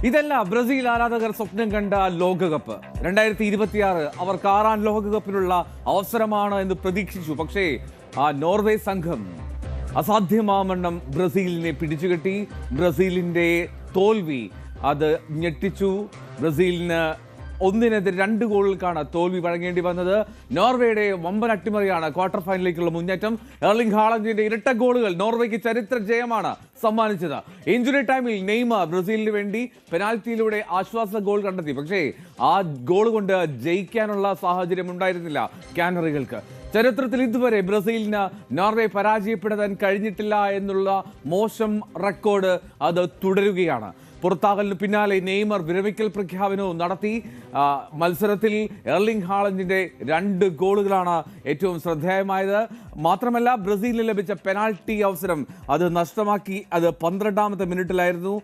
ഇതല്ല ബ്രസീൽ ആരാധകർ സ്വപ്നം കണ്ട ലോകകപ്പ് 2026 അവർക്ക് 6ാം ലോകകപ്പിനുള്ള അവസരമാണ് എന്ന് പ്രതീക്ഷിച്ചു. പക്ഷേ ആ നോർവേ സംഘം അസാധ്യമാവണ്ണം ബ്രസീലിനെ പിടിച്ചുകെട്ടി. ബ്രസീലിന്റെ തോൽവി അത് ഞെട്ടിച്ചു. ബ്രസീലിന് 1-2 ഗോളുകൾക്കാണ് തോൽവി വഴങ്ങേണ്ടി വന്നത്. നോർവേയുടെ വമ്പൻ അട്ടിമറിയാണ് ക്വാർട്ടർ ഫൈനലിലേക്കുള്ള മുന്നേറ്റം. എർലിംഗ് ഹാളണ്ടിന്റെ ഇരട്ട ഗോളുകൾ നോർവേക്ക് ചരിത്ര ജയമാണ് സമ്മാനിച്ചത്. ഇഞ്ചുറി ടൈമിൽ നെയ്മർ ബ്രസീലിന് വേണ്ടി പെനാൽറ്റിയിലൂടെ ആശ്വാസ ഗോൾ കണ്ടെത്തി. പക്ഷേ ആ ഗോൾ കൊണ്ട് ജയിക്കാനുള്ള സാഹചര്യം ഉണ്ടായിരുന്നില്ല കാനറികൾക്ക്. ചരിത്രത്തിൽ ഇതുവരെ ബ്രസീലിന് നോർവേ പരാജയപ്പെടുത്താൻ കഴിഞ്ഞിട്ടില്ല എന്നുള്ള മോശം റെക്കോർഡ് അത് തുടരുകയാണ്. പുറത്താകലിന് പിന്നാലെ നെയ്മർ വിരമിക്കൽ പ്രഖ്യാപനവും നടത്തി. മത്സരത്തിൽ എർലിംഗ് ഹാളണ്ടിന്റെ 2 ഗോളുകളാണ് ഏറ്റവും ശ്രദ്ധേയമായത്. മാത്രമല്ല ബ്രസീലിന് ലഭിച്ച പെനാൽറ്റി അവസരം അത് നഷ്ടമാക്കി. അത് 12ാമത്തെ മിനിറ്റിലായിരുന്നു.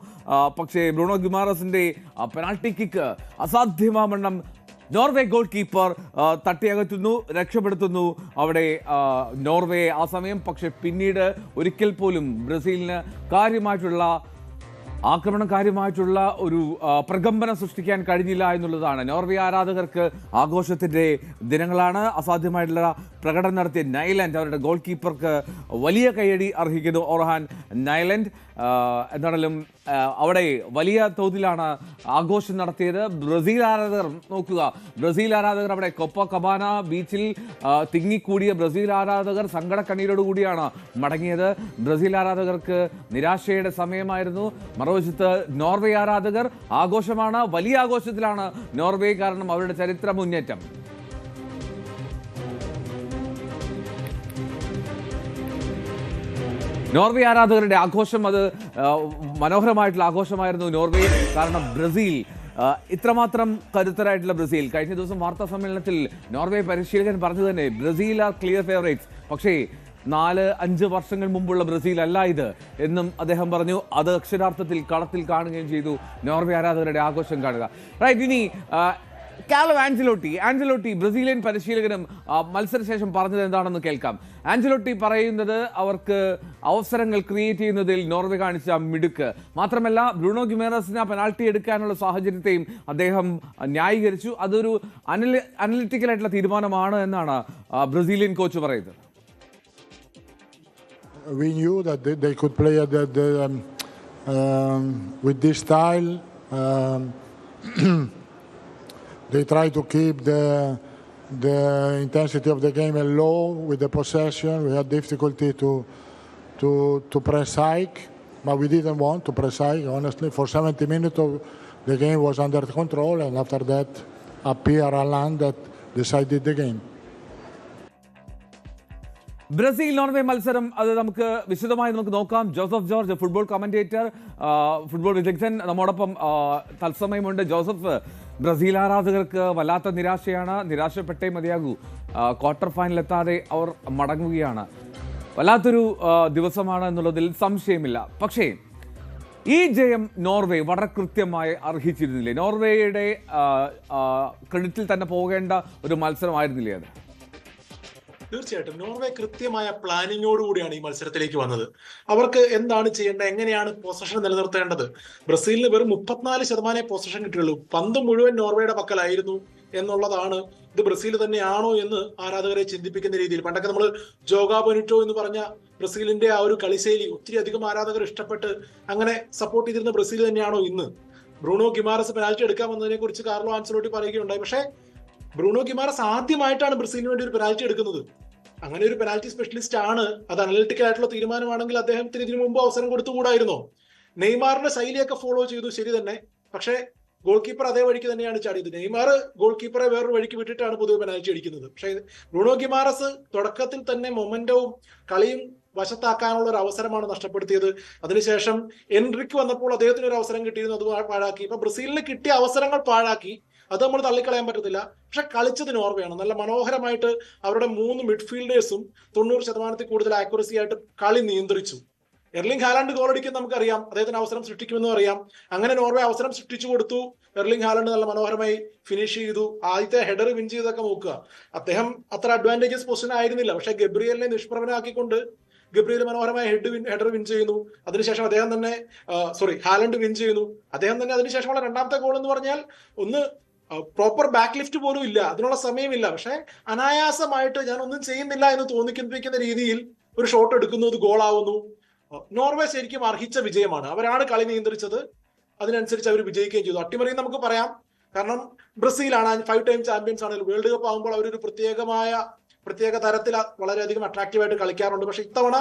പക്ഷേ ബ്രൂണോ ഗിമാറസിന്റെ പെനാൽറ്റി കിക്ക് അസാധ്യമാവണ്ണം നോർവേ ഗോൾ കീപ്പർ തട്ടിയകറ്റുന്നു, രക്ഷപ്പെടുത്തുന്നു അവിടെ നോർവേ ആ സമയം. പക്ഷെ പിന്നീട് ഒരിക്കൽ പോലും ബ്രസീലിന് കാര്യമായിട്ടുള്ള ഒരു പ്രകമ്പനം സൃഷ്ടിക്കാൻ കഴിഞ്ഞില്ല എന്നുള്ളതാണ്. നോർവേ ആരാധകർക്ക് ആഘോഷത്തിൻ്റെ ദിനങ്ങളാണ്. അസാധ്യമായിട്ടുള്ള പ്രകടനം നടത്തിയ നൈലൻഡ് അവരുടെ ഗോൾ കീപ്പർക്ക് വലിയ കയ്യടി അർഹിക്കുന്നു. ഓർഹാൻ നൈലൻഡ് എന്താണെങ്കിലും അവിടെ വലിയ തോതിലാണ് ആഘോഷം നടത്തിയത്. ബ്രസീൽ ആരാധകർ നോക്കുക, ബ്രസീൽ ആരാധകർ അവിടെ കൊപ്പ കബാന ബീച്ചിൽ തിങ്ങിക്കൂടിയ ബ്രസീൽ ആരാധകർ സങ്കടക്കണ്ണീരോട് കൂടിയാണ് മടങ്ങിയത്. ബ്രസീൽ ആരാധകർക്ക് നിരാശയുടെ സമയമായിരുന്നു. മറുവശത്ത് നോർവേ ആരാധകർ ആഘോഷമാണ്, വലിയ ആഘോഷത്തിലാണ് നോർവേ. കാരണം അവരുടെ ചരിത്ര മുന്നേറ്റം. നോർവേ ആരാധകരുടെ ആഘോഷം അത് മനോഹരമായിട്ടുള്ള ആഘോഷമായിരുന്നു നോർവേ. കാരണം ബ്രസീൽ ഇത്രമാത്രം കരുത്തരായിട്ടുള്ള ബ്രസീൽ. കഴിഞ്ഞ ദിവസം വാർത്താ സമ്മേളനത്തിൽ നോർവേ പരിശീലകൻ പറഞ്ഞു തന്നെ ബ്രസീൽ ആർ ക്ലിയർ ഫേവറേറ്റ്സ്. പക്ഷേ 4-5 വർഷങ്ങൾ മുമ്പുള്ള ബ്രസീൽ അല്ല ഇത് എന്നും അദ്ദേഹം പറഞ്ഞു. അത് അക്ഷരാർത്ഥത്തിൽ കളത്തിൽ കാണുകയും ചെയ്തു. നോർവേ ആരാധകരുടെ ആഘോഷം കാണുക. റൈറ്റ്, ഇനി കാർലോ ആഞ്ചലോട്ടി ബ്രസീലിയൻ പരിശീലകനും മത്സരശേഷം പറഞ്ഞത് എന്താണെന്ന് കേൾക്കാം. ആഞ്ചലോട്ടി പറയുന്നത് അവർക്ക് അവസരങ്ങൾ ക്രിയേറ്റ് ചെയ്യുന്നതിൽ നോർവേ കാണിച്ച മിടുക്ക്. മാത്രമല്ല ബ്രൂണോ ഗിമേറസിന് പെനാൽറ്റി എടുക്കാനുള്ള സാഹചര്യത്തെയും അദ്ദേഹം ന്യായീകരിച്ചു. അതൊരു അനലിറ്റിക്കലായിട്ടുള്ള തീരുമാനമാണ് എന്നാണ് ബ്രസീലിയൻ കോച്ച് പറയുന്നത്. We knew that they could play with this style. They try to keep the intensity of the game low with the possession. We had difficulty to press high, but we didn't want to press high. Honestly, for 70 minutes the game was under control, and after that appeared Haaland that decided the game. Brazil Norway മത്സരം അത് നമുക്ക് വിശദമായി നോക്കാം. Joseph George, football commentator, football വിദഗ്ധൻ നമ്മോടൊപ്പം തത്സമയമുണ്ട്. Joseph, Brazil ആരാധകർക്ക് വല്ലാത്ത നിരാശയാണ്. നിരാശപ്പെട്ടേ മതിയാകൂ. ക്വാർട്ടർ ഫൈനൽ എത്താതെ അവർ മടങ്ങുകയാണ്. വല്ലാത്തൊരു ദിവസമാണ് എന്നുള്ളതിൽ സംശയമില്ല. പക്ഷേ ഈ ജയം നോർവേ വളരെ കൃത്യമായി അർഹിച്ചിരുന്നില്ലേ? നോർവേയുടെ ക്രെഡിറ്റിൽ തന്നെ പോകേണ്ട ഒരു മത്സരമായിരുന്നില്ലേ അത്? തീർച്ചയായിട്ടും നോർവേ കൃത്യമായ പ്ലാനിങ്ങോടുകൂടിയാണ് ഈ മത്സരത്തിലേക്ക് വന്നത്. അവർക്ക് എന്താണ് ചെയ്യേണ്ടത്, എങ്ങനെയാണ് പൊസഷൻ നിലനിർത്തേണ്ടത്. ബ്രസീലിന് വെറും 34% പൊസഷൻ കിട്ടിയുള്ളൂ. പന്ത് മുഴുവൻ നോർവേയുടെ പക്കലായിരുന്നു എന്നുള്ളതാണ്. ഇത് ബ്രസീൽ തന്നെയാണോ എന്ന് ആരാധകരെ ചിന്തിപ്പിക്കുന്ന രീതിയിൽ. പണ്ടൊക്കെ നമ്മൾ ജോഗാ ബൊനിറ്റോ എന്ന് പറഞ്ഞ ബ്രസീലിന്റെ ആ ഒരു കളിശൈലി ഒത്തിരി അധികം ആരാധകർ ഇഷ്ടപ്പെട്ട് അങ്ങനെ സപ്പോർട്ട് ചെയ്തിരുന്ന ബ്രസീൽ തന്നെയാണോ ഇന്ന്? ബ്രൂണോ ഗിമാറസ് പെനാൽറ്റി എടുക്കാൻ വന്നതിനെ കുറിച്ച് കാർലോ ആൻസലോട്ടി പറയുകയുണ്ടായി. പക്ഷേ ബ്രൂണോ ഗിമാറസ് ആദ്യമായിട്ടാണ് ബ്രസീലിന് വേണ്ടി ഒരു പെനാൽറ്റി എടുക്കുന്നത്. അങ്ങനെ ഒരു പെനാൽറ്റി സ്പെഷ്യലിസ്റ്റ് ആണ്. അത് അനലിറ്റിക്കൽ ആയിട്ടുള്ള തീരുമാനമാണെങ്കിൽ അദ്ദേഹത്തിന് ഇതിനു മുമ്പ് അവസരം കൊടുത്തുകൂടായിരുന്നോ? നെയ്മാറിന്റെ ശൈലിയൊക്കെ ഫോളോ ചെയ്തു, ശരി തന്നെ. പക്ഷേ ഗോൾ കീപ്പർ അതേ വഴിക്ക് തന്നെയാണ് ചാടിയത്. നെയ്മാർ ഗോൾ കീപ്പറെ വേറൊരു വഴിക്ക് വിട്ടിട്ടാണ് പൊതുവെ പെനാൽറ്റി അടിക്കുന്നത്. പക്ഷേ ബ്രൂണോ ഗിമാറസ് തുടക്കത്തിൽ തന്നെ മൊമെന്റവും കളിയും വശത്താക്കാനുള്ള ഒരു അവസരമാണ് നഷ്ടപ്പെടുത്തിയത്. അതിനുശേഷം എൻറിക്ക് വന്നപ്പോൾ അദ്ദേഹത്തിന് ഒരു അവസരം കിട്ടിയിരുന്നു, അത് പാഴാക്കി. ഇപ്പൊ ബ്രസീലിന് കിട്ടിയ അവസരങ്ങൾ പാഴാക്കി, അത് നമ്മൾ തള്ളിക്കളയാൻ പറ്റത്തില്ല. പക്ഷെ കളിച്ചത് നോർവേയാണ്. നല്ല മനോഹരമായിട്ട് അവരുടെ 3 മിഡ്ഫീൽഡേഴ്സും 90% കൂടുതൽ ആക്യുറസി ആയിട്ട് കളി നിയന്ത്രിച്ചു. എർലിംഗ് ഹാലണ്ട് ഗോൾ അടിക്കും നമുക്കറിയാം, അദ്ദേഹത്തിന് അവസരം സൃഷ്ടിക്കുമെന്നും അറിയാം. അങ്ങനെ നോർവേ അവസരം സൃഷ്ടിച്ചു കൊടുത്തു. എർലിംഗ് ഹാലണ്ട് നല്ല മനോഹരമായി ഫിനിഷ് ചെയ്തു. ആദ്യത്തെ ഹെഡർ വിൻ ചെയ്തൊക്കെ നോക്കുക. അദ്ദേഹം അത്ര അഡ്വാൻറ്റേജസ് പൊസിഷൻ ആയിരുന്നില്ല, പക്ഷെ ഗബ്രിയലിനെ നിഷ്പ്രഭനാക്കിക്കൊണ്ട് ഗബ്രിയേൽ മനോഹരമായ ഹെഡർ വിൻ ചെയ്യുന്നു. അതിനുശേഷം അദ്ദേഹം തന്നെ ഹാലൻഡ് വിൻ ചെയ്യുന്നു. അദ്ദേഹം തന്നെ അതിനുശേഷമുള്ള രണ്ടാമത്തെ ഗോൾ എന്ന് പറഞ്ഞാൽ ഒന്ന് പ്രോപ്പർ ബാക്ക് ലിഫ്റ്റ് പോലും ഇല്ല, അതിനുള്ള സമയമില്ല. പക്ഷെ അനായാസമായിട്ട് ഞാൻ ഒന്നും ചെയ്യുന്നില്ല എന്ന് തോന്നിപ്പിക്കുന്ന രീതിയിൽ ഒരു ഷോട്ട് എടുക്കുന്നു, അത് ഗോളാവുന്നു. നോർവേ ശരിക്കും അർഹിച്ച വിജയമാണ്. അവരാണ് കളി നിയന്ത്രിച്ചത്, അതിനനുസരിച്ച് അവർ വിജയിക്കുകയും ചെയ്തു. അട്ടിമറി നമുക്ക് പറയാം, കാരണം ബ്രസീലാണ് 5 ടൈം ചാമ്പ്യൻസ് ആണെങ്കിലും വേൾഡ് കപ്പ് ആകുമ്പോൾ അവരൊരു പ്രത്യേക തരത്തിൽ വളരെയധികം അട്രാക്റ്റീവായിട്ട് കളിക്കാറുണ്ട്. പക്ഷെ ഇത്തവണ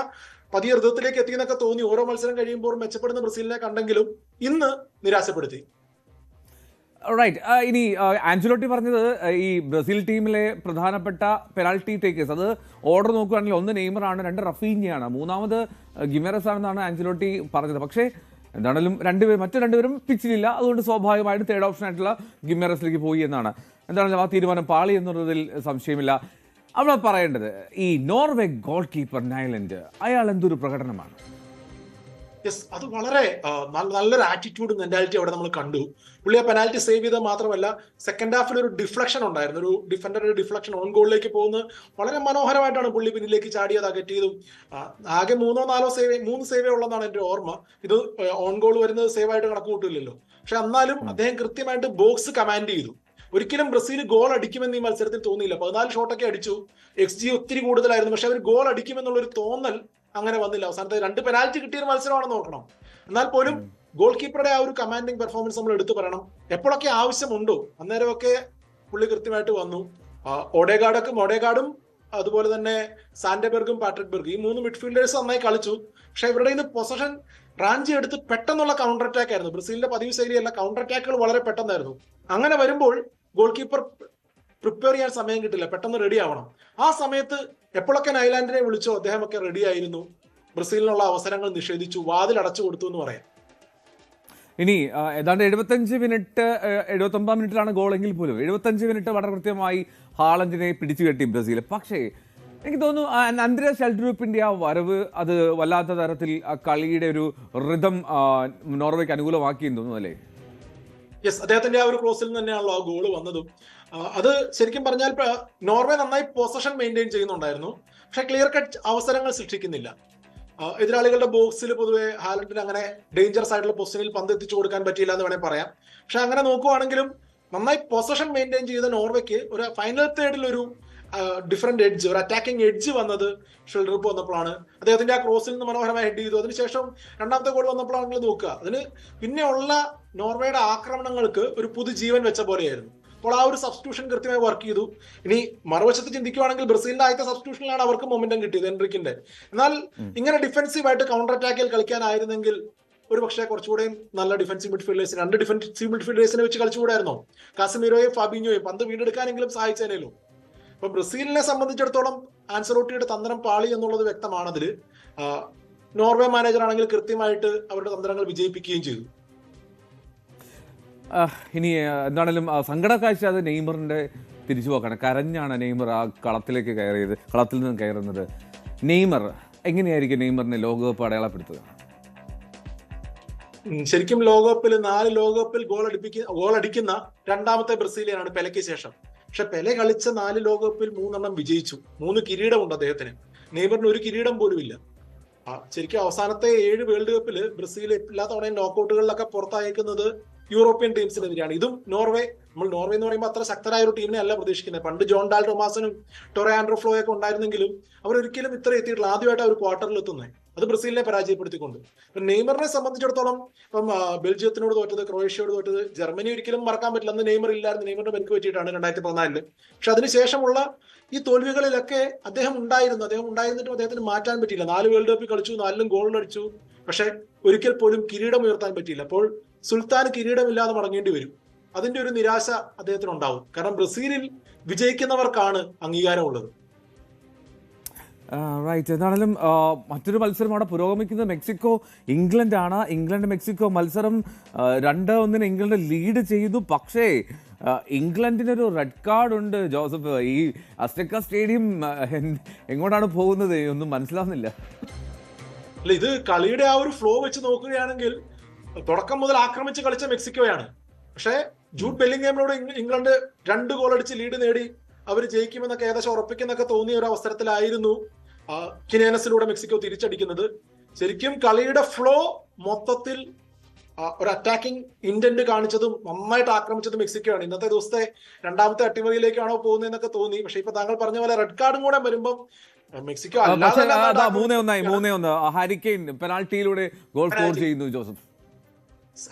പതിയെ ഹൃദയത്തിലേക്ക് എത്തിയെന്നൊക്കെ തോന്നി. ഓരോ മത്സരം കഴിയുമ്പോൾ മെച്ചപ്പെടുന്ന ബ്രസീലിനെ കണ്ടെങ്കിലും ഇന്ന് നിരാശപ്പെടുത്തി. റൈറ്റ്. ഇനി ആഞ്ചലോട്ടി പറഞ്ഞത് ഈ ബ്രസീൽ ടീമിലെ പ്രധാനപ്പെട്ട പെനാൽറ്റി ടേക്കേഴ്സ്, അത് ഓർഡർ നോക്കുകയാണെങ്കിൽ ഒന്ന് നെയ്മറാണ്, 2 റഫീഞ്ഞയാണ്, 3ാമത് ഗിമേറസ് ആണെന്നാണ് ആഞ്ചലോട്ടി പറഞ്ഞത്. പക്ഷേ എന്താണെങ്കിലും മറ്റു രണ്ടുപേരും പിച്ചിലില്ല, അതുകൊണ്ട് സ്വാഭാവികമായിട്ട് തേർഡ് ഓപ്ഷൻ ആയിട്ടുള്ള ഗിമേറസിലേക്ക് പോയി എന്നാണ്. എന്താണെങ്കിലും ആ തീരുമാനം പാളി എന്നുള്ളതിൽ സംശയമില്ല. അവിടെ പറയേണ്ടത് ഈ നോർവേ ഗോൾ കീപ്പർ നൈലൻഡ്, അയാൾ എന്തൊരു പ്രകടനമാണ്. യെസ്, അത് വളരെ നല്ലൊരു ആറ്റിറ്റ്യൂഡ് മെന്റാലിറ്റി അവിടെ നമ്മൾ കണ്ടു. പുള്ളി ആ പെനാൽറ്റി സേവ് ചെയ്താൽ മാത്രമല്ല സെക്കൻഡ് ഹാഫിൽ ഒരു ഡിഫ്ലക്ഷൻ ഉണ്ടായിരുന്നു, ഒരു ഡിഫൻഡറുടെ ഡിഫ്ലക്ഷൻ ഓൺ ഗോളിലേക്ക് പോകുന്നത് വളരെ മനോഹരമായിട്ടാണ് പുള്ളി പിന്നിലേക്ക് ചാടിയത്, അകറ്റിയതും. ആകെ 3 സേവേ ഉള്ളതാണ് എന്റെ ഓർമ്മ. ഇത് ഓൺ ഗോൾ വരുന്നത് സേവ് ആയിട്ട് കണക്ക് കൂട്ടില്ലല്ലോ. പക്ഷെ എന്നാലും അദ്ദേഹം കൃത്യമായിട്ട് ബോക്സ് കമാൻഡ് ചെയ്തു. ഒരിക്കലും ബ്രസീൽ ഗോൾ അടിക്കുമെന്ന് ഈ മത്സരത്തിൽ തോന്നിയില്ല. 14 ഷോട്ടൊക്കെ അടിച്ചു, XG ഒത്തിരി കൂടുതലായിരുന്നു, പക്ഷെ അവർ ഗോൾ അടിക്കുമെന്നുള്ളൊരു തോന്നൽ അങ്ങനെ വന്നില്ല. അവസാനത്തെ 2 പെനാൽറ്റി കിട്ടിയ മത്സരമാണെന്ന് നോക്കണം. എന്നാൽ പോലും ഗോൾ കീപ്പറുടെ ആ ഒരു കമാൻഡിങ് പെർഫോമൻസ് നമ്മൾ എടുത്തു പറയണം. എപ്പോഴൊക്കെ ആവശ്യമുണ്ടോ അന്നേരമൊക്കെ പുള്ളി കൃത്യമായിട്ട് വന്നു. ഓഡേഗാർഡും അതുപോലെ തന്നെ സാൻഡബെർഗും പാട്രിക് ബെർഗ്, ഈ 3 മിഡ്ഫീൽഡേഴ്സ് നന്നായി കളിച്ചു. പക്ഷെ ഇവരുടെ ഇന്ന് പൊസഷൻ റാഞ്ചി എടുത്ത് പെട്ടെന്നുള്ള കൗണ്ടർ അറ്റാക്ക് ആയിരുന്നു. ബ്രസീലിന്റെ പതിവ് ശൈലിയല്ല, കൗണ്ടർ അറ്റാക്കുകൾ വളരെ പെട്ടെന്നായിരുന്നു. അങ്ങനെ വരുമ്പോൾ ഗോൾ കീപ്പർ പ്രിപ്പയർ ചെയ്യാൻ സമയം കിട്ടില്ല, പെട്ടെന്ന് റെഡി ആവണം. ആ സമയത്ത് എപ്പോഴൊക്കെ നൈലാൻഡിനെ വിളിച്ചോ അദ്ദേഹമൊക്കെ റെഡി ആയിരുന്നു. ബ്രസീലിനുള്ള അവസരങ്ങൾ നിഷേധിച്ചു, വാതിൽ അടച്ചു കൊടുത്തു എന്ന് പറയാം. ഇനി ഏതാണ്ട് 79 മിനിറ്റിലാണ് ഗോളെങ്കിൽ പോലും 75 മിനിറ്റ് വളരെ കൃത്യമായി ഹാളൻഡിനെ പിടിച്ചു കെട്ടി ബ്രസീൽ. പക്ഷേ എനിക്ക് തോന്നുന്നു ആന്ദ്രേ ഷെൽഡ്രൂപ്പിന്റെ ആ വരവ് അത് വല്ലാത്ത തരത്തിൽ ആ കളിയുടെ ഒരു റിതം നോർവേക്ക് അനുകൂലമാക്കിയെന്ന് തോന്നുന്നു, അല്ലേ? യെസ്, അദ്ദേഹത്തിന്റെ ആ ഒരു ക്രോസിൽ തന്നെയാണല്ലോ ആ ഗോള് വന്നതും. അത് ശരിക്കും പറഞ്ഞാൽ നോർവേ നന്നായി പൊസഷൻ മെയിൻറ്റെയിൻ ചെയ്യുന്നുണ്ടായിരുന്നു, പക്ഷെ ക്ലിയർ കട്ട് അവസരങ്ങൾ സൃഷ്ടിക്കുന്നില്ല. എതിരാളികളുടെ ബോക്സിൽ പൊതുവെ ഹാലൻഡിന് അങ്ങനെ ഡേഞ്ചറസ് ആയിട്ടുള്ള പൊസിഷനിൽ പന്ത് എത്തിച്ചു കൊടുക്കാൻ പറ്റിയില്ല എന്ന് വേണമെങ്കിൽ പറയാം. പക്ഷെ അങ്ങനെ നോക്കുവാണെങ്കിലും നന്നായി പൊസഷൻ മെയിൻറ്റെയിൻ ചെയ്ത നോർവേക്ക് ഒരു ഫൈനൽ തേർഡിൽ ഒരു ഡിഫറെന്റ് എഡ്ജ്, ഒരു അറ്റാക്കിംഗ് എഡ്ജ് വന്നത് ഷെൽഡ്രൂപ്പ് വന്നപ്പോഴാണ്. അദ്ദേഹത്തിന്റെ ആ ക്രോസിൽ നിന്ന് മനോഹരമായി ഹെഡ് ചെയ്തു. അതിനുശേഷം രണ്ടാമത്തെ ഗോൾ വന്നപ്പോഴാണെങ്കിൽ നോക്കുക, അതിന് പിന്നെയുള്ള നോർവേയുടെ ആക്രമണങ്ങൾക്ക് ഒരു പുതുജീവൻ വെച്ച പോലെയായിരുന്നു. അപ്പോൾ ആ ഒരു സബ്സ്റ്റിറ്റ്യൂഷൻ കൃത്യമായി വർക്ക് ചെയ്തു. ഇനി മറുവശത്ത് ചിന്തിക്കുകയാണെങ്കിൽ ബ്രസീലിന്റെ ആദ്യത്തെ സബ്സ്റ്റിറ്റ്യൂഷനിലാണ് അവർക്ക് മൊമെന്റം കിട്ടിയത്, എൻട്രിക്കിന്റെ. എന്നാൽ ഇങ്ങനെ ഡിഫൻസീവ് ആയിട്ട് കൗണ്ടർ അറ്റാക്കിൽ കളിക്കാനായിരുന്നെങ്കിൽ ഒരു പക്ഷേ കുറച്ചുകൂടെ നല്ല ഡിഫൻസീവ് മിഡ്ഫീൽഡേഴ്സ്, 2 ഡിഫൻസീവ് മിഡ്ഫീൽഡേഴ്സിനെ വെച്ച് കളിച്ചുകൂടായിരുന്നോ? കാസമീരോയും ഫാബിഞ്ഞോയും പന്ത് വീണ്ടെടുക്കാനെങ്കിലും സഹായിച്ചേനല്ലോ. അപ്പൊ ബ്രസീലിനെ സംബന്ധിച്ചിടത്തോളം ആൻസലോട്ടിയുടെ തന്ത്രം പാളി എന്നുള്ളത് വ്യക്തമാണതിൽ. നോർവേ മാനേജർ ആണെങ്കിൽ കൃത്യമായിട്ട് അവരുടെ തന്ത്രങ്ങൾ വിജയിപ്പിക്കുകയും ചെയ്തു. ഇനി എന്താണെങ്കിലും സങ്കട കാഴ്ച അത് നെയ്മറിന്റെ തിരിച്ചുപോക്കാണ്. കരഞ്ഞാണ് നെയ്മർ ആ കളത്തിൽ നിന്ന് കയറുന്നത്. നെയ്മർ എങ്ങനെയായിരിക്കും നെയ്മറിനെ ലോകകപ്പ് അടയാളപ്പെടുത്തുക? ശരിക്കും ലോകകപ്പിൽ 4 ലോകകപ്പിൽ ഗോൾ അടിക്കുന്ന രണ്ടാമത്തെ ബ്രസീലിയനാണ് പെലെക്ക് ശേഷം. പക്ഷെ പെലെ കളിച്ച 4 ലോകകപ്പിൽ 3 വിജയിച്ചു. 3 കിരീടമുണ്ട് അദ്ദേഹത്തിന്. നെയ്മറിന് ഒരു കിരീടം പോലും ഇല്ല. ശരിക്കും അവസാനത്തെ 7 വേൾഡ് കപ്പിൽ ബ്രസീൽ എല്ലാ തവണയും നോക്കൌട്ടുകളിലൊക്കെ പുറത്തയക്കുന്നത് യൂറോപ്യൻ ടീംസിനെതിരെയാണ്. ഇതും നോർവേ എന്ന് പറയുമ്പോൾ അത്ര ശക്തരായ ഒരു ടീമിനെ അല്ല പ്രതീക്ഷിക്കുന്നത്. പണ്ട് ജോൺ ഡാൽ ടൊമാസനും ടൊറെ ആൻഡ്രോ ഫ്ലോയൊക്കെ ഉണ്ടായിരുന്നെങ്കിലും അവരൊരിക്കലും ഇത്ര എത്തിയിട്ടില്ല. ആദ്യമായിട്ട് അവർ ക്വാർട്ടറിൽ എത്തുന്നത് അത് ബ്രസീലിനെ പരാജയപ്പെടുത്തിക്കൊണ്ട്. നെയ്മറിനെ സംബന്ധിച്ചിടത്തോളം ഇപ്പം ബെൽജിയത്തിനോട് തോറ്റത്, ക്രൊയേഷ്യയോട് തോറ്റത്, ജർമ്മനി ഒരിക്കലും മറക്കാൻ പറ്റില്ല. അന്ന് നെയ്മർ ഇല്ലായിരുന്നു, നെയ്മറിന്റെ പരിക്ക് പറ്റിയിട്ടാണ് 2014. പക്ഷെ അതിനുശേഷമുള്ള ഈ തോൽവികളിലൊക്കെ അദ്ദേഹം ഉണ്ടായിരുന്നിട്ടും അദ്ദേഹത്തിന് മാറ്റാൻ പറ്റിയില്ല. 4 വേൾഡ് കപ്പിൽ കളിച്ചു, 4ലും ഗോൾ അടിച്ചു, പക്ഷെ ഒരിക്കൽ പോലും കിരീടം ഉയർത്താൻ പറ്റിയില്ല. അപ്പോൾ സുൽത്താൻ കിരീടമില്ലാതെ മടങ്ങേണ്ടി വരും. അതിന്റെ ഒരു നിരാശ അദ്ദേഹത്തിന് ഉണ്ടാവും. കാരണം ബ്രസീലിൽ വിജയിക്കുന്നവർക്കാണ് അംഗീകാരമുള്ളത്. റൈറ്റ്. എന്താണെങ്കിലും മറ്റൊരു മത്സരം അവിടെ പുരോഗമിക്കുന്നത് മെക്സിക്കോ ഇംഗ്ലണ്ടാണ്. മെക്സിക്കോ മത്സരം 2-1 ഇംഗ്ലണ്ട് ലീഡ് ചെയ്തു. പക്ഷേ ഇംഗ്ലണ്ടിനൊരു റെഡ് കാർഡ് ഉണ്ട് ജോസഫ്. ഈ അസ്റ്റെക്ക സ്റ്റേഡിയം എങ്ങോട്ടാണ് പോകുന്നത് ഒന്നും മനസ്സിലാവുന്നില്ല. അല്ല, ഇത് കളിയുടെ ആ ഒരു ഫ്ലോ വെച്ച് നോക്കുകയാണെങ്കിൽ തുടക്കം മുതൽ ആക്രമിച്ച് കളിച്ച മെക്സിക്കോയാണ്. പക്ഷേ ജൂഡ് ബെല്ലിംഗ്ഹാമിനോട് ഇംഗ്ലണ്ട് 2 ഗോൾ അടിച്ച് ലീഡ് നേടി അവർ ജയിക്കുമെന്നൊക്കെ ഏകദേശം ഉറപ്പിക്കുന്നൊക്കെ തോന്നിയ ഒരു അവസരത്തിലായിരുന്നു കിനേനസിലൂടെ മെക്സിക്കോ തിരിച്ചടിക്കുന്നത്. ശരിക്കും കളിയുടെ ഫ്ലോ മൊത്തത്തിൽ ഒരു അറ്റാക്കിംഗ് ഇന്റന്റ് കാണിച്ചതും നന്നായിട്ട് ആക്രമിച്ചതും മെക്സിക്കോ ആണ്. ഇന്നത്തെ ദിവസത്തെ രണ്ടാമത്തെ അട്ടിമറിയിലേക്കാണോ പോകുന്നതെന്നൊക്കെ തോന്നി. പക്ഷെ ഇപ്പൊ താങ്കൾ പറഞ്ഞ പോലെ റെഡ് കാർഡും കൂടെ വരുമ്പം മെക്സിക്കോ 3-1 ഹാരി കെയ്ൻ പെനാൽറ്റിയിലൂടെ ഗോൾ സ്കോർ ചെയ്യുന്നു. ജോസഫ്,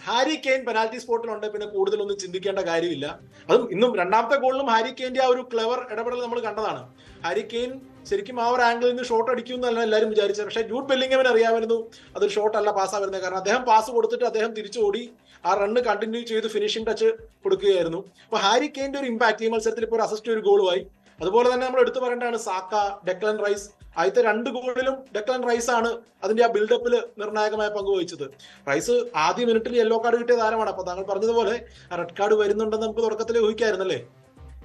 ഹാരി കെയ്ൻ പെനാൽറ്റി സ്പോട്ടിലുണ്ട്, പിന്നെ കൂടുതലൊന്നും ചിന്തിക്കേണ്ട കാര്യമില്ല. അതും ഇന്നും രണ്ടാമത്തെ ഗോളിലും ഹാരി കെയ്ന്റെ ആ ഒരു ക്ലെവർ ഇടപെടൽ നമ്മൾ കണ്ടതാണ്. ഹാരി കെയ്ൻ ശരിക്കും ആ ഒരു ആംഗിളിൽ നിന്ന് ഷോട്ട് അടിക്കുമെന്നല്ല എല്ലാവരും വിചാരിച്ചത്. പക്ഷേ ജൂഡ് ബെല്ലിംഗമിന് അറിയാമായിരുന്നു അതൊരു ഷോട്ട് അല്ല, പാസ്സാ വരുന്നത്. കാരണം അദ്ദേഹം പാസ് കൊടുത്തിട്ട് അദ്ദേഹം തിരിച്ചോടി ആ റണ്ണ് കണ്ടിന്യൂ ചെയ്ത് ഫിനിഷിംഗ് ടച്ച് കൊടുക്കുകയായിരുന്നു. അപ്പൊ ഹാരി കെയ്ന്റെ ഒരു ഇമ്പാക്ട് ഈ മത്സരത്തിൽ ഇപ്പോൾ ഒരു അസിസ്റ്റ് ഒരു ഗോളുമായി. അതുപോലെ തന്നെ നമ്മൾ എടുത്തു പറയേണ്ടതാണ് സാക്ക, ഡെക്ലൻ റൈസ്. ആദ്യത്തെ 2 ഗോളിലും ഡെക്ലൻ റൈസ് ആണ് അതിന്റെ ആ ബിൽഡപ്പിൽ നിർണായകമായ പങ്ക് വഹിച്ചത്. റൈസ് ആദ്യ മിനിറ്റിൽ യെല്ലോ കാർഡ് കിട്ടിയ താരമാണ്. അപ്പൊ താങ്കൾ പറഞ്ഞതുപോലെ റെഡ് കാർഡ് വരുന്നുണ്ടെന്ന് നമുക്ക് തുടക്കത്തിൽ ഊഹിക്കായിരുന്നല്ലേ.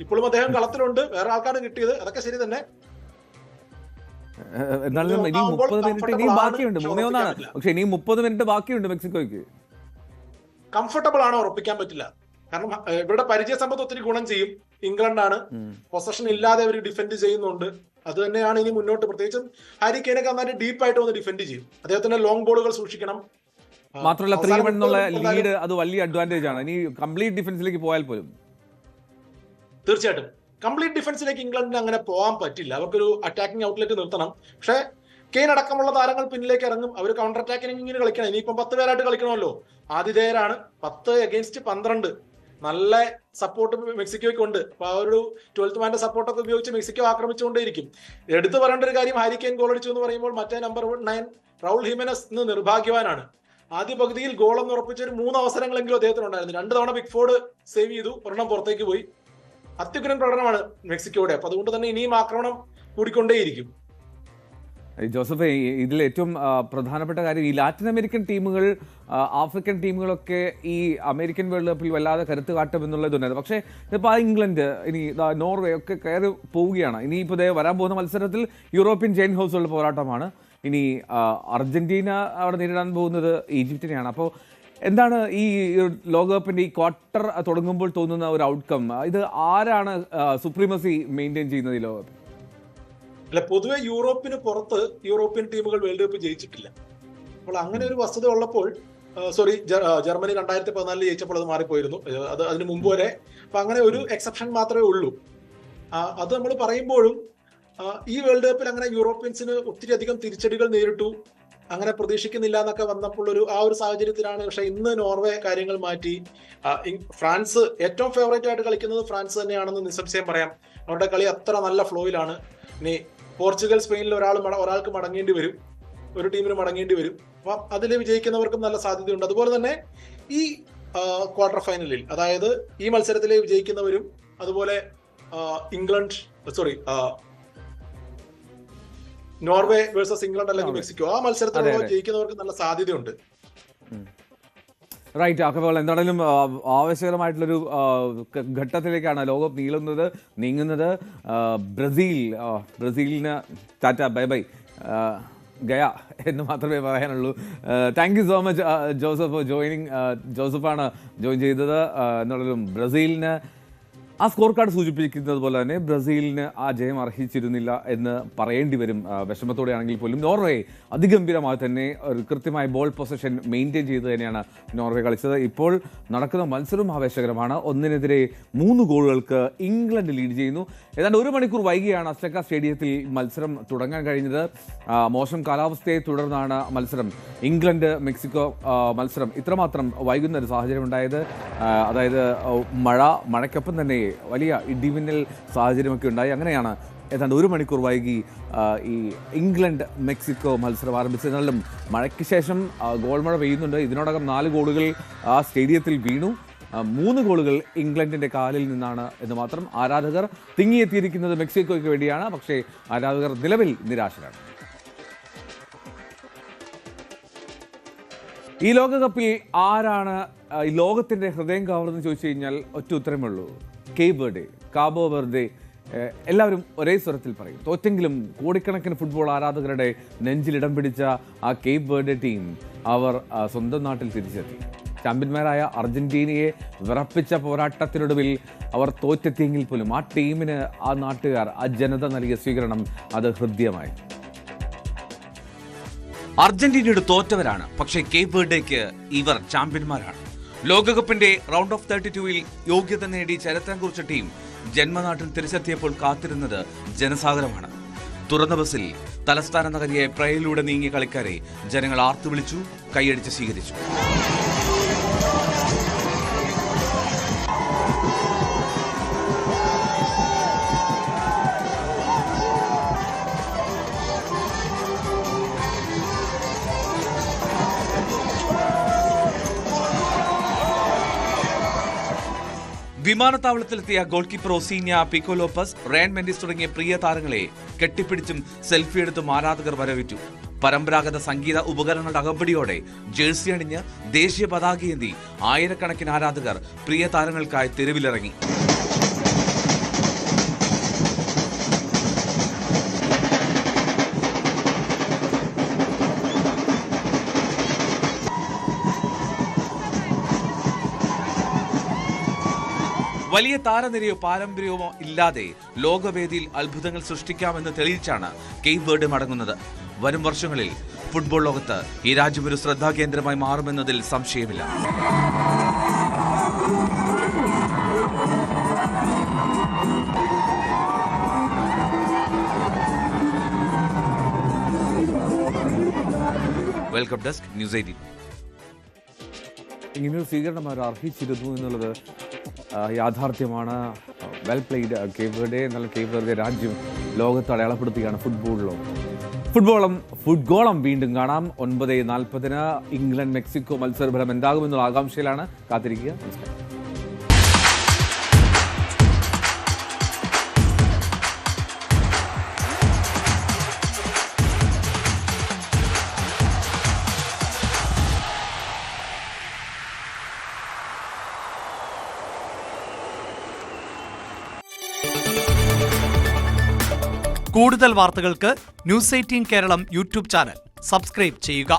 ഇപ്പോഴും അദ്ദേഹം കളത്തിലുണ്ട്, വേറെ ആൾക്കാണ് കിട്ടിയത്, അതൊക്കെ ശരി തന്നെ. എന്നാലും ഇനി 30 മിനിറ്റ് ഇനിയും ബാക്കിയുണ്ട്. 3-1 പക്ഷെ ഇനിയും 30 മിനിറ്റ് ബാക്കിയുണ്ട് മെക്സിക്കോയ്ക്ക്. കംഫർട്ടബിൾ ആണോ ഉറപ്പിക്കാൻ പറ്റില്ല. കാരണം ഇവരുടെ പരിചയ സമ്പത്ത് ഒത്തിരി ഗുണം ചെയ്യും. ഇംഗ്ലണ്ടാണ്, പൊസഷൻ ഇല്ലാതെ അവർ ഡിഫെൻഡ് ചെയ്യുന്നുണ്ട്. അത് തന്നെയാണ് ഇനി മുന്നോട്ട്. പ്രത്യേകിച്ചും ഹാരി കെയ്നൊക്കെ നന്നായിട്ട് ഡീപ്പായിട്ട് വന്ന് ഡിഫെൻഡ് ചെയ്യും. അദ്ദേഹത്തിന്റെ ലോങ് ബോളുകൾ സൂക്ഷിക്കണം. മാത്രമല്ല 3-1 എന്നുള്ള ലീഡ് അത് വലിയ അഡ്വാൻറ്റേജ് ആണ് ഇനി കംപ്ലീറ്റ് ഡിഫൻസിലേക്ക് പോയാൽ പോലും. തീർച്ചയായിട്ടും കംപ്ലീറ്റ് ഡിഫൻസിലേക്ക് ഇംഗ്ലണ്ടിന് അങ്ങനെ പോകാൻ പറ്റില്ല. അവർക്കൊരു അറ്റാക്കിംഗ് ഔട്ട്ലെറ്റ് നിർത്തണം. പക്ഷേ കെയ്ൻ അടക്കമുള്ള താരങ്ങൾ പിന്നിലേക്ക് ഇറങ്ങും. അവർ കൗണ്ടർ അറ്റാക്കിന് ഇങ്ങനെ കളിക്കണം. ഇനിയിപ്പം 10 പേരായിട്ട് കളിക്കണമല്ലോ. ആതിഥേയരാണ്. 10-12 നല്ല സപ്പോർട്ട് മെക്സിക്കോയ്ക്ക് ഉണ്ട്. അപ്പൊ ആ ഒരു 12th മാന്റെ സപ്പോർട്ടൊക്കെ ഉപയോഗിച്ച് മെക്സിക്കോ ആക്രമിച്ചുകൊണ്ടേയിരിക്കും. എടുത്തു പറയേണ്ട ഒരു കാര്യം, ഹാരി കെയ്ൻ ഗോൾ അടിച്ചു എന്ന് പറയുമ്പോൾ മറ്റേ നമ്പർ 9 റൗൾ ഹിമെനസ് ഇന്ന് നിർഭാഗ്യവാനാണ്. ആദ്യ പകുതിയിൽ ഗോളെന്ന് ഉറപ്പിച്ച ഒരു 3 അവസരങ്ങളെങ്കിലും അദ്ദേഹത്തിന് ഉണ്ടായിരുന്നു. 2 തവണ ബിഗ്ഫോർഡ് സേവ് ചെയ്തു, ഒരെണ്ണം പുറത്തേക്ക് പോയി. അത്യുഗ്രൻ പ്രകടനമാണ് മെക്സിക്കോയുടെ. അപ്പൊ അതുകൊണ്ട് തന്നെ ഇനിയും ആക്രമണം കൂടിക്കൊണ്ടേയിരിക്കും. ജോസഫ്, ഇതിൽ ഏറ്റവും പ്രധാനപ്പെട്ട കാര്യം ഈ ലാറ്റിൻ അമേരിക്കൻ ടീമുകൾ, ആഫ്രിക്കൻ ടീമുകളൊക്കെ ഈ അമേരിക്കൻ വേൾഡ് കപ്പിൽ വല്ലാതെ കരുത്ത് കാട്ടുമെന്നുള്ളതുണ്ടായിരുന്നു. പക്ഷേ ഇപ്പോൾ ആ ഇംഗ്ലണ്ട്, ഇനി നോർവേ ഒക്കെ കയറി പോവുകയാണ്. ഇനിയിപ്പോൾ വരാൻ പോകുന്ന മത്സരത്തിൽ യൂറോപ്യൻ ജെയിൻ ഹൗസുള്ള പോരാട്ടമാണ്. ഇനി അർജന്റീന അവിടെ നേരിടാൻ പോകുന്നത് ഈജിപ്തിനെയാണ്. അപ്പോൾ എന്താണ് ഈ ലോകകപ്പിൻ്റെ ഈ ക്വാർട്ടർ തുടങ്ങുമ്പോൾ തോന്നുന്ന ഒരു ഔട്ട്കം? ഇത് ആരാണ് സുപ്രീമസി മെയിൻറ്റെയിൻ ചെയ്യുന്നത് ഈ ലോകകപ്പ്? അല്ല, പൊതുവെ യൂറോപ്പിന് പുറത്ത് യൂറോപ്യൻ ടീമുകൾ വേൾഡ് കപ്പ് ജയിച്ചിട്ടില്ല. അപ്പോൾ അങ്ങനെ ഒരു വസ്തുത ഉള്ളപ്പോൾ ജർമ്മനി 2014 ജയിച്ചപ്പോൾ അത് മാറിപ്പോയിരുന്നു. അത് അതിന് മുമ്പ് വരെ. അപ്പൊ അങ്ങനെ ഒരു എക്സെപ്ഷൻ മാത്രമേ ഉള്ളൂ. അത് നമ്മൾ പറയുമ്പോഴും ഈ വേൾഡ് കപ്പിൽ അങ്ങനെ യൂറോപ്യൻസിന് ഒത്തിരി അധികം തിരിച്ചടികൾ നേരിട്ടു. അങ്ങനെ പ്രതീക്ഷിക്കുന്നില്ല എന്നൊക്കെ വന്നപ്പോൾ ആ ഒരു സാഹചര്യത്തിലാണ്. പക്ഷെ ഇന്ന് നോർവേ കാര്യങ്ങൾ മാറ്റി. ഫ്രാൻസ് ഏറ്റവും ഫേവറേറ്റ് ആയിട്ട് കളിക്കുന്നത് ഫ്രാൻസ് തന്നെയാണെന്ന് നിസ്സംശയം പറയാം. അവരുടെ കളി അത്ര നല്ല ഫ്ലോയിലാണ്. ഇനി പോർച്ചുഗൽ, സ്പെയിനിൽ ഒരാൾക്ക് മടങ്ങേണ്ടി വരും, ഒരു ടീമിന് മടങ്ങേണ്ടി വരും. അപ്പം അതിൽ വിജയിക്കുന്നവർക്കും നല്ല സാധ്യതയുണ്ട്. അതുപോലെ തന്നെ ഈ ക്വാർട്ടർ ഫൈനലിൽ, അതായത് ഈ മത്സരത്തിൽ വിജയിക്കുന്നവരും, അതുപോലെ നോർവേ വേഴ്സസ് ഇംഗ്ലണ്ട് അല്ലെങ്കിൽ മെക്സിക്കോ, ആ മത്സരത്തിൽ ജയിക്കുന്നവർക്ക് നല്ല സാധ്യതയുണ്ട്. റൈറ്റ്. അപ്പോൾ എന്താണെങ്കിലും ആവശ്യകരമായിട്ടുള്ളൊരു ഘട്ടത്തിലേക്കാണ് ലോകം നീങ്ങുന്നത്. ബ്രസീലിന് ടാറ്റ ബൈ ബൈ ഗയ എന്ന് മാത്രമേ പറയാനുള്ളൂ. Thank you so much Joseph joining. ജോസഫാണ് ജോയിൻ ചെയ്തത്. എന്നുള്ളതും ബ്രസീലിന് ആ സ്കോർ കാർഡ് സൂചിപ്പിക്കുന്നത് പോലെ തന്നെ ബ്രസീലിന് ആ ജയം അർഹിച്ചിരുന്നില്ല എന്ന് പറയേണ്ടി വരും, വിഷമത്തോടെ ആണെങ്കിൽ പോലും. നോർവേ അതിഗംഭീരമായി തന്നെ ഒരു കൃത്യമായ ബോൾ പൊസിഷൻ മെയിൻറ്റെയിൻ ചെയ്ത് തന്നെയാണ് നോർവേ കളിച്ചത്. ഇപ്പോൾ നടക്കുന്ന മത്സരവും ആവേശകരമാണ്. 1-നെതിരെ 3 ഗോളുകൾക്ക് ഇംഗ്ലണ്ട് ലീഡ് ചെയ്യുന്നു. ഏതാണ്ട് 1 മണിക്കൂർ വൈകിയാണ് അസ്റ്റക്ക സ്റ്റേഡിയത്തിൽ മത്സരം തുടങ്ങാൻ കഴിഞ്ഞത്. മോശം കാലാവസ്ഥയെ തുടർന്നാണ് മത്സരം, ഇംഗ്ലണ്ട് മെക്സിക്കോ മത്സരം ഇത്രമാത്രം വൈകുന്ന ഒരു സാഹചര്യം ഉണ്ടായത്. അതായത് മഴയ്ക്കൊപ്പം തന്നെ വലിയ ഇടിമിന്നൽ സാഹചര്യമൊക്കെ ഉണ്ടായി. അങ്ങനെയാണ് ഏതാണ്ട് 1 മണിക്കൂർ വൈകി ഈ ഇംഗ്ലണ്ട് മെക്സിക്കോ മത്സരം ആരംഭിച്ചത്. എന്നാലും മഴയ്ക്ക് ശേഷം ഗോൾമഴ പെയ്യുന്നുണ്ട്. ഇതിനോടകം 4 ഗോളുകൾ ആ സ്റ്റേഡിയത്തിൽ വീണു. 3 ഗോളുകൾ ഇംഗ്ലണ്ടിൻ്റെ കാലിൽ നിന്നാണ് എന്ന് മാത്രം. ആരാധകർ തിങ്ങിയെത്തിയിരിക്കുന്നത് മെക്സിക്കോയ്ക്ക് വേണ്ടിയാണ്. പക്ഷേ ആരാധകർ നിലവിൽ നിരാശരാണ്. ഈ ലോകകപ്പിൽ ആരാണ് ഈ ലോകത്തിൻ്റെ ഹൃദയം കവർന്ന് ചോദിച്ചു കഴിഞ്ഞാൽ ഒറ്റ ഉത്തരമേ ഉള്ളൂ: കാബോ വെർദെ. എല്ലാവരും ഒരേ സ്വരത്തിൽ പറയും. തോറ്റെങ്കിലും കോടിക്കണക്കിന് ഫുട്ബോൾ ആരാധകരുടെ നെഞ്ചിലിടം പിടിച്ച ആ കേപ്പ് വെർഡെ ടീം അവർ സ്വന്തം നാട്ടിൽ തിരിച്ചെത്തി. ചാമ്പ്യന്മാരായ അർജന്റീനയെ വിറപ്പിച്ച പോരാട്ടത്തിനൊടുവിൽ അവർ തോറ്റെത്തിയെങ്കിൽ പോലും ആ ടീമിന് ആ നാട്ടുകാർ, ആ ജനത നൽകിയ സ്വീകരണം അത് ഹൃദ്യമായി. അർജന്റീനയോട് തോറ്റവരാണ്, പക്ഷേ കേപ്പ് വെർഡേക്ക് ഇവർ ചാമ്പ്യന്മാരാണ്. ലോകകപ്പിന്റെ റൗണ്ട് ഓഫ് 32-ൽ യോഗ്യത നേടി ചരിത്രം കുറിച്ച ടീം ജന്മനാട്ടിൽ തിരിച്ചെത്തിയപ്പോൾ കാത്തിരുന്നത് ജനസാഗരമാണ്. തുറന്ന ബസ്സിൽ തലസ്ഥാന നഗരിയായ പ്രയയിലൂടെ നീങ്ങിയ കളിക്കാരെ ജനങ്ങൾ ആർത്തുവിളിച്ചു, കൈയടിച്ച് സ്വീകരിച്ചു. വിമാനത്താവളത്തിലെത്തിയ ഗോൾ കീപ്പർ ഒസീന്യ, പിക്കോ ലോപ്പസ്, റയൻ മെൻഡിസ് തുടങ്ങിയ പ്രിയ താരങ്ങളെ കെട്ടിപ്പിടിച്ചും സെൽഫി എടുത്തും ആരാധകർ വരവേറ്റു. പരമ്പരാഗത സംഗീത ഉപകരണങ്ങളുടെ അകമ്പടിയോടെ ജേഴ്സി അണിഞ്ഞ് ദേശീയ പതാകയേന്തി ആയിരക്കണക്കിന് ആരാധകർ പ്രിയ താരങ്ങൾക്കായി തെരുവിലിറങ്ങി. വലിയ താരനിരയോ പാരമ്പര്യമോ ഇല്ലാതെ ലോകവേദിയിൽ അത്ഭുതങ്ങൾ സൃഷ്ടിക്കാമെന്ന് തെളിയിച്ചാണ് കേപ്പ് വെർഡെ മടങ്ങുന്നത്. വരും വർഷങ്ങളിൽ ഫുട്ബോൾ ലോകത്ത് ഈ രാജ്യം ഒരു ശ്രദ്ധാകേന്ദ്രമായി മാറുമെന്നതിൽ സംശയമില്ല. Welcome desk, news 18. ഇങ്ങനൊരു സ്വീകരണം അവർ അർഹിച്ചിരുന്നു എന്നുള്ളത് യാഥാർത്ഥ്യമാണ്. Well played Cape Verde. എന്നാൽ കേപ്പ് വെർഡെ രാജ്യം ലോകത്ത് അടയാളപ്പെടുത്തുകയാണ് ഫുട്ബോളം വീണ്ടും കാണാം. 9:40 ഇംഗ്ലണ്ട് മെക്സിക്കോ മത്സരഫലം എന്താകുമെന്നുള്ള ആകാംക്ഷയിലാണ് കാത്തിരിക്കുക. നമസ്കാരം. കൂടുതൽ വാർത്തകൾക്ക് news 18 Keralam YouTube channel subscribe ചെയ്യുക.